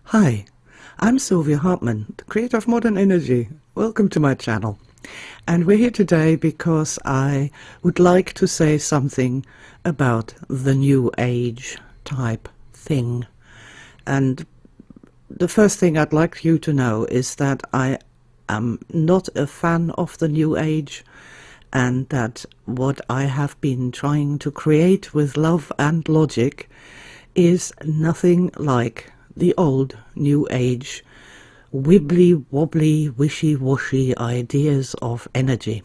Hi, I'm Sylvia Hartman, the creator of Modern Energy. Welcome to my channel. And we're here today because I would like to say something about the New Age type thing. And the first thing I'd like you to know is that I am not a fan of the New Age, and that what I have been trying to create with love and logic is nothing like the old New Age wibbly-wobbly, wishy-washy ideas of energy.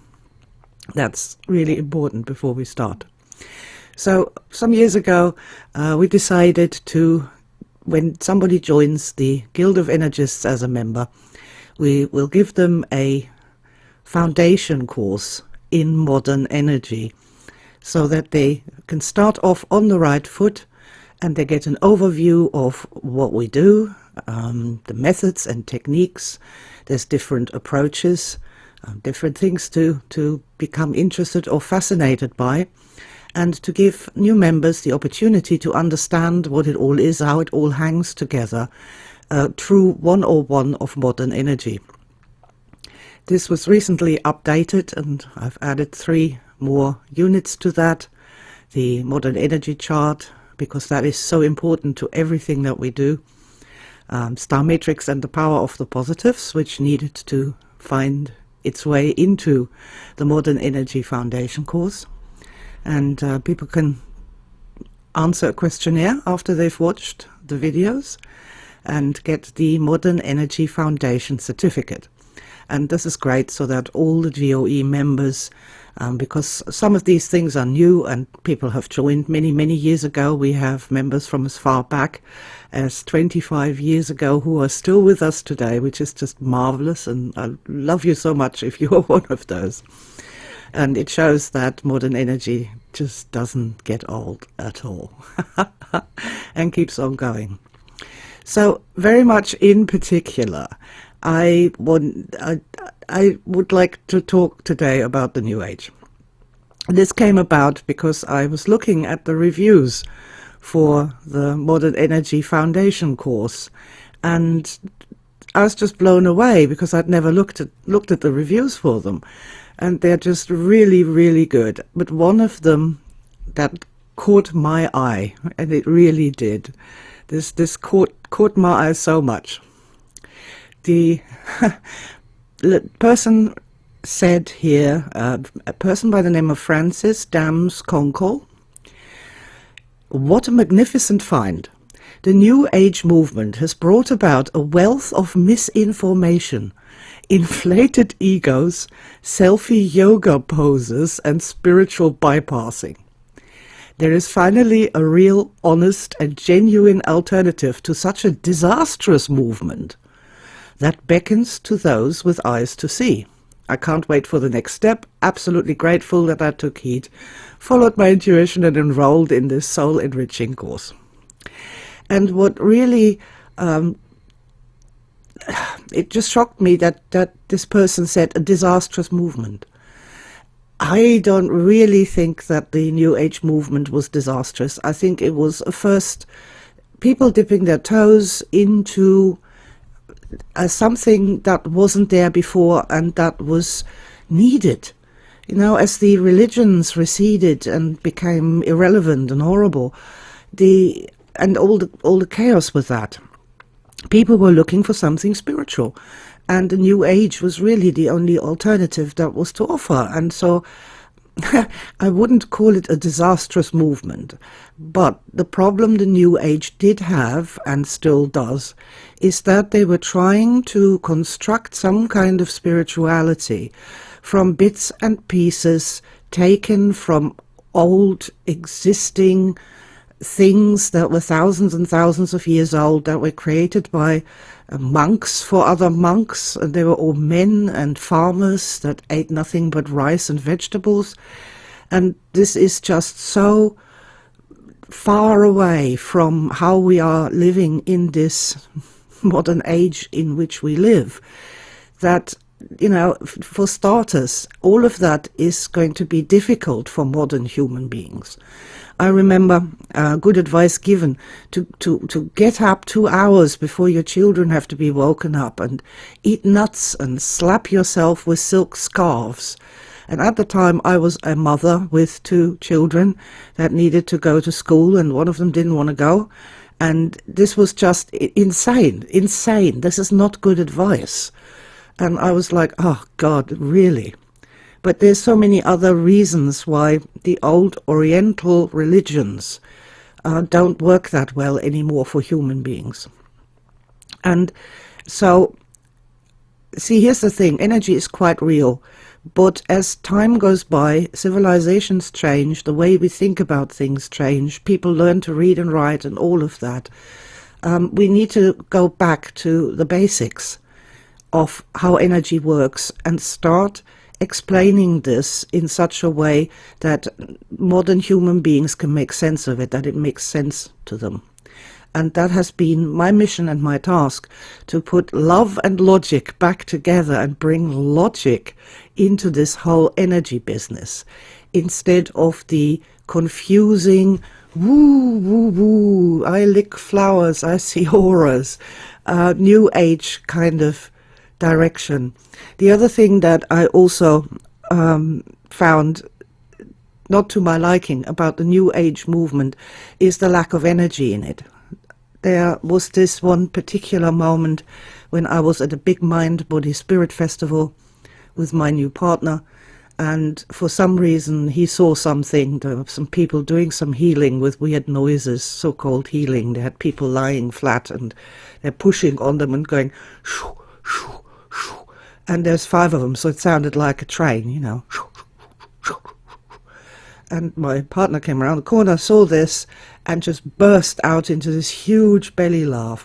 That's really important before we start. So some years ago we decided to, when somebody joins the Guild of Energists as a member, we will give them a foundation course in modern energy so that they can start off on the right foot and they get an overview of what we do, the methods and techniques. There's different approaches, different things to become interested or fascinated by, and to give new members the opportunity to understand what it all is, how it all hangs together, through 101 of modern energy. This was recently updated and I've added 3 more units to that. The modern energy chart, because that is so important to everything that we do. Star Matrix and the Power of the Positives, which needed to find its way into the Modern Energy Foundation course. And people can answer a questionnaire after they've watched the videos and get the Modern Energy Foundation certificate. And this is great so that all the GOE members, because some of these things are new and people have joined many years ago. We have members from as far back as 25 years ago who are still with us today, which is just marvelous, and I love you so much if you are one of those. And it shows that modern energy just doesn't get old at all and keeps on going. So very much in particular, I would like to talk today about the New Age. This came about because I was looking at the reviews for the Modern Energy Foundation course, and I was just blown away because I'd never looked at the reviews for them, and they're just really good. But one of them that caught my eye, and it really did. This caught my eye so much. The person said here, a person by the name of Francis Dams Konkol, "What a magnificent find. The New Age movement has brought about a wealth of misinformation, inflated egos, selfie yoga poses, and spiritual bypassing. There is finally a real, honest, and genuine alternative to such a disastrous movement that beckons to those with eyes to see. I can't wait for the next step. Absolutely grateful that I took heed, followed my intuition, and enrolled in this soul-enriching course." And what really, it just shocked me that this person said a disastrous movement. I don't really think that the New Age movement was disastrous. I think it was first people dipping their toes into something that wasn't there before and that was needed. You know, as the religions receded and became irrelevant and horrible, and all the chaos with that, people were looking for something spiritual, and the New Age was really the only alternative that was to offer. And so I wouldn't call it a disastrous movement, but the problem the New Age did have, and still does, is that they were trying to construct some kind of spirituality from bits and pieces taken from old existing things that were thousands and thousands of years old, that were created by monks for other monks, and they were all men and farmers that ate nothing but rice and vegetables. And this is just so far away from how we are living in this modern age in which we live, that, you know, for starters, all of that is going to be difficult for modern human beings. I remember good advice given to get up 2 hours before your children have to be woken up and eat nuts and slap yourself with silk scarves. And at the time I was a mother with 2 children that needed to go to school, and one of them didn't want to go. And this was just insane. This is not good advice. And I was like, oh God, really? But there's so many other reasons why the old Oriental religions don't work that well anymore for human beings. And so, see, here's the thing, energy is quite real. But as time goes by, civilizations change, the way we think about things change, people learn to read and write and all of that. We need to go back to the basics of how energy works and start explaining this in such a way that modern human beings can make sense of it, that it makes sense to them. And that has been my mission and my task, to put love and logic back together and bring logic into this whole energy business, instead of the confusing, woo, woo, woo, I lick flowers, I see auras, new age kind of direction. The other thing that I also found not to my liking about the New Age movement is the lack of energy in it. There was this one particular moment when I was at a big Mind Body Spirit festival with my new partner, and for some reason he saw something. There were some people doing some healing with weird noises, so-called healing. They had people lying flat and they're pushing on them and going shoo, shoo, shoo. And there's 5 of them, so it sounded like a train, you know. And my partner came around the corner, saw this, and just burst out into this huge belly laugh,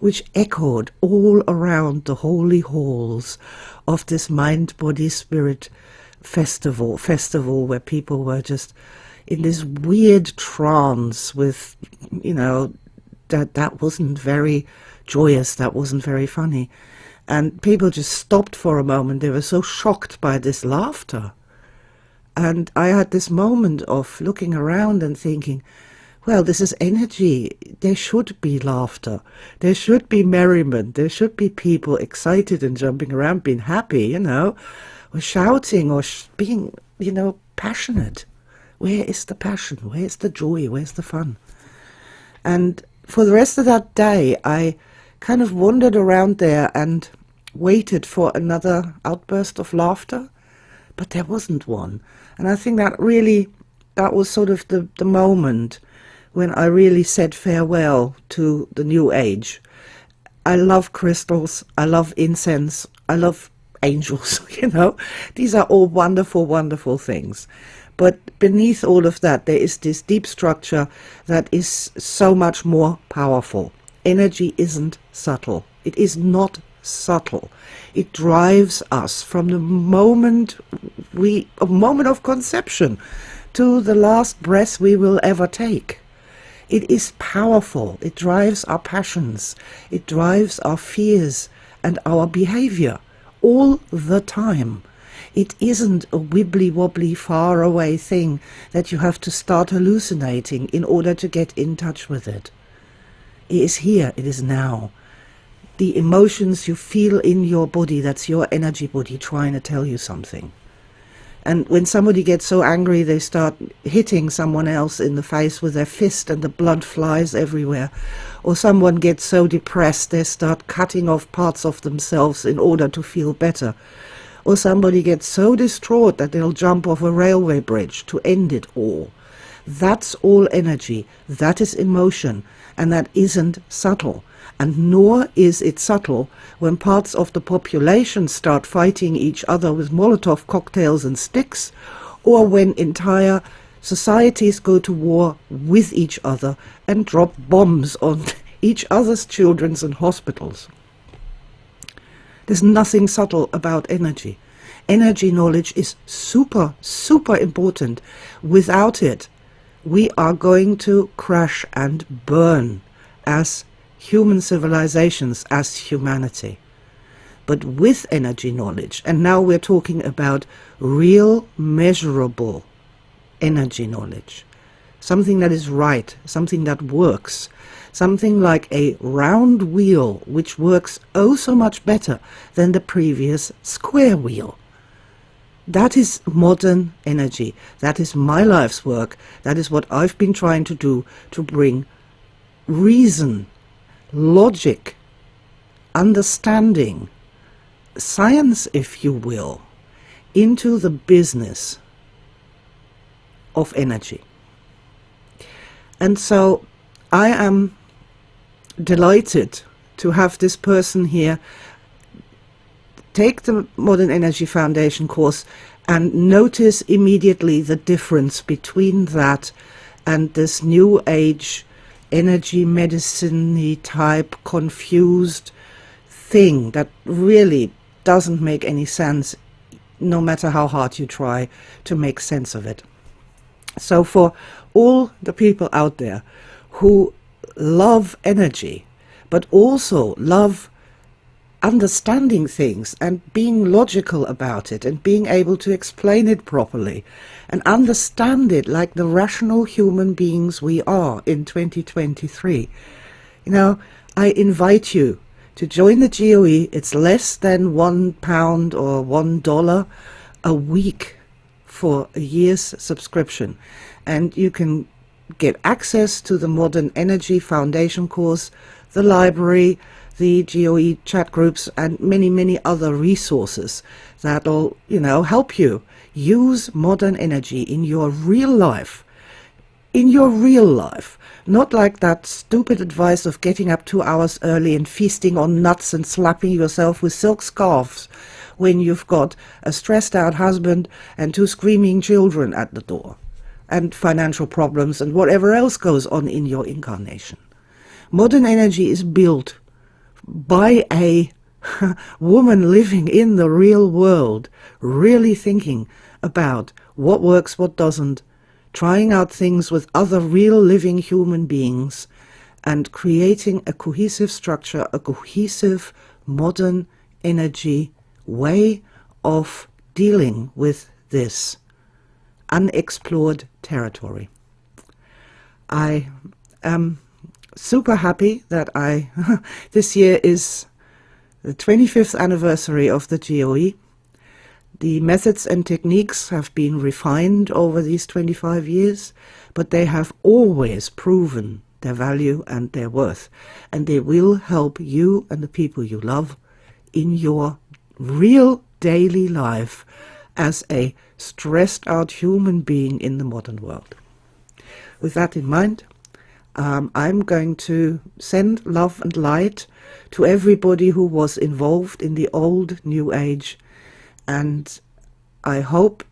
which echoed all around the holy halls of this Mind Body Spirit festival where people were just in this weird trance with, you know, that wasn't very joyous, that wasn't very funny. And people just stopped for a moment. They were so shocked by this laughter. And I had this moment of looking around and thinking, well, this is energy. There should be laughter. There should be merriment. There should be people excited and jumping around, being happy, you know, or shouting or being, you know, passionate. Where is the passion? Where's the joy? Where's the fun? And for the rest of that day, I kind of wandered around there and waited for another outburst of laughter, but there wasn't one. And I think that was sort of the moment when I really said farewell to the New Age. I love crystals, I love incense, I love angels, you know. These are all wonderful, wonderful things. But beneath all of that, there is this deep structure that is so much more powerful. Energy isn't subtle. It is not subtle. It drives us from the moment of conception to the last breath we will ever take. It is powerful. It drives our passions. It drives our fears and our behavior all the time. It isn't a wibbly-wobbly, far-away thing that you have to start hallucinating in order to get in touch with it. It is here. It is now. The emotions you feel in your body, that's your energy body trying to tell you something. And when somebody gets so angry, they start hitting someone else in the face with their fist and the blood flies everywhere. Or someone gets so depressed, they start cutting off parts of themselves in order to feel better. Or somebody gets so distraught that they'll jump off a railway bridge to end it all. That's all energy. That is emotion. And that isn't subtle. And nor is it subtle when parts of the population start fighting each other with Molotov cocktails and sticks, or when entire societies go to war with each other and drop bombs on each other's children and hospitals. There's nothing subtle about energy. Energy knowledge is super, super important. Without it, we are going to crash and burn as human civilizations, as humanity. But with energy knowledge, and now we're talking about real, measurable energy knowledge, something that is right, something that works, something like a round wheel which works oh so much better than the previous square wheel. That is modern energy. That is my life's work. That is what I've been trying to do, to bring reason, logic, understanding, science, if you will, into the business of energy. And so I am delighted to have this person here take the Modern Energy Foundation course and notice immediately the difference between that and this new age energy medicine-y type confused thing that really doesn't make any sense, no matter how hard you try to make sense of it. So for all the people out there who love energy, but also love understanding things and being logical about it and being able to explain it properly and understand it like the rational human beings we are in 2023, I invite you to join the GOE. It's less than £1 or $1 a week for a year's subscription, and you can get access to the Modern Energy Foundation course, the library, the GOE chat groups, and many other resources that'll help you use modern energy in your real life. Not like that stupid advice of getting up 2 hours early and feasting on nuts and slapping yourself with silk scarves when you've got a stressed out husband and 2 screaming children at the door, and financial problems and whatever else goes on in your incarnation. Modern energy is built by a woman living in the real world, really thinking about what works, what doesn't, trying out things with other real living human beings, and creating a cohesive structure, a cohesive modern energy way of dealing with this unexplored territory. I am super happy that this year is the 25th anniversary of the GOE. The methods and techniques have been refined over these 25 years, but they have always proven their value and their worth, and they will help you and the people you love in your real daily life as a stressed out human being in the modern world. With that in mind, I'm going to send love and light to everybody who was involved in the old New Age, and I hope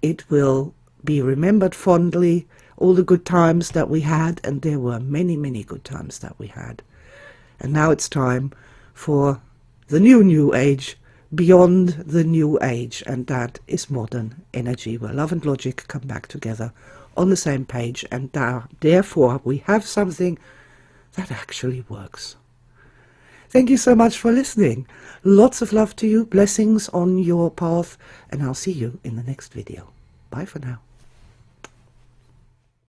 it will be remembered fondly, all the good times that we had, and there were many good times that we had. And now it's time for the New Age, beyond the New Age, and that is modern energy, where love and logic come back together on the same page, and therefore we have something that actually works. Thank you so much for listening. Lots of love to you, blessings on your path, and I'll see you in the next video. Bye for now.